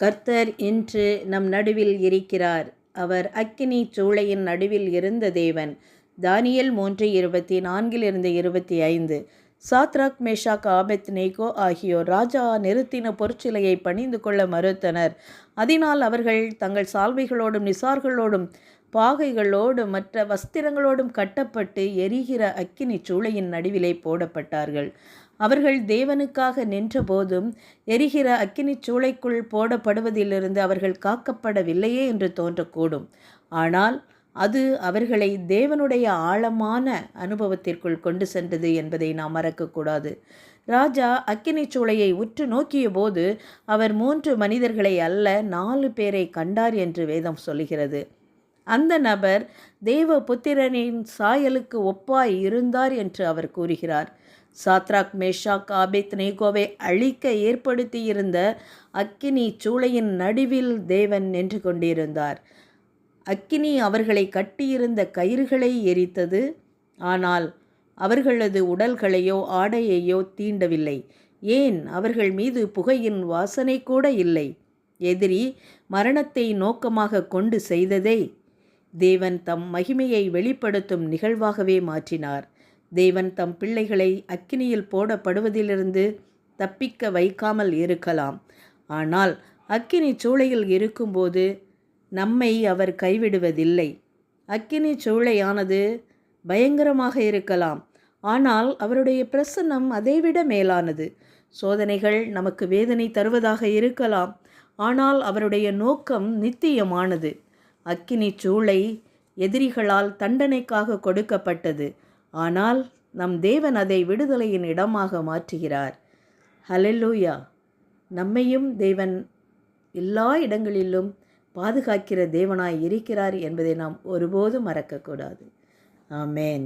கர்த்தர் இன்று நம் நடுவில் இருக்கிறார். அவர் அக்கினி சூளையின் நடுவில் இருந்த தேவன். தானியேல் 3:24-25. சாத்ராக், மேஷாக், ஆபேத்நேகோ ஆகியோர் ராஜா நிறுத்தின பொற்சிலையை பணிந்து கொள்ள மறுத்தனர். அதனால் அவர்கள் தங்கள் சால்வைகளோடும் நிசார்களோடும் பாகைகளோடும் மற்ற வஸ்திரங்களோடும் கட்டப்பட்டு எரிகிற அக்கினி சூளையின் நடுவிலே போடப்பட்டார்கள். அவர்கள் தேவனுக்காக நின்றபோதும் எரிகிற அக்கினி சூளைக்குள் போடப்படுவதிலிருந்து அவர்கள் காக்கப்படவில்லையே என்று தோன்றக்கூடும். ஆனால் அது அவர்களை தேவனுடைய ஆழமான அனுபவத்திற்குள் கொண்டு சென்றது என்பதை நாம் மறக்கக்கூடாது. ராஜா அக்கினி சூளையை உற்று நோக்கிய போது அவர் 3 மனிதர்களை அல்ல 4 பேரை கண்டார் என்று வேதம் சொல்கிறது. அந்த நபர் தேவ புத்திரனின் சாயலுக்கு ஒப்பாய் இருந்தார் என்று அவர் கூறுகிறார். சாத்ராக், மேஷாக், ஆபேத்நேகோவை அழிக்க ஏற்படுத்தியிருந்த அக்கினி சூளையின் நடுவில் தேவன் நின்று கொண்டிருந்தார். அக்கினி அவர்களை கட்டியிருந்த கயிறுகளை எரித்தது. ஆனால் அவர்களது உடல்களையோ ஆடையையோ தீண்டவில்லை. ஏன், அவர்கள் மீது புகையின் வாசனை கூட இல்லை. எதிரி மரணத்தை நோக்கமாக கொண்டு செய்ததை தேவன் தம் மகிமையை வெளிப்படுத்தும் நிகழ்வாகவே மாற்றினார். தேவன் தம் பிள்ளைகளை அக்கினியில் போடப்படுவதிலிருந்து தப்பிக்க வைக்காமல் இருக்கலாம். ஆனால் அக்கினி சூளையில் இருக்கும்போது நம்மை அவர் கைவிடுவதில்லை. அக்கினி சூளையானது பயங்கரமாக இருக்கலாம், ஆனால் அவருடைய பிரசன்னம் அதைவிட மேலானது. சோதனைகள் நமக்கு வேதனை தருவதாக இருக்கலாம், ஆனால் அவருடைய நோக்கம் நித்தியமானது. அக்கினி சூளை எதிரிகளால் தண்டனைக்காக கொடுக்கப்பட்டது, ஆனால் நம் தேவன் அதை விடுதலையின் இடமாக மாற்றுகிறார். ஹல்லேலூயா! நம்மையும் தேவன் எல்லா இடங்களிலும் பாதுகாக்கிற தேவனாய் இருக்கிறார் என்பதை நாம் ஒருபோதும் மறக்கக்கூடாது. ஆமென்.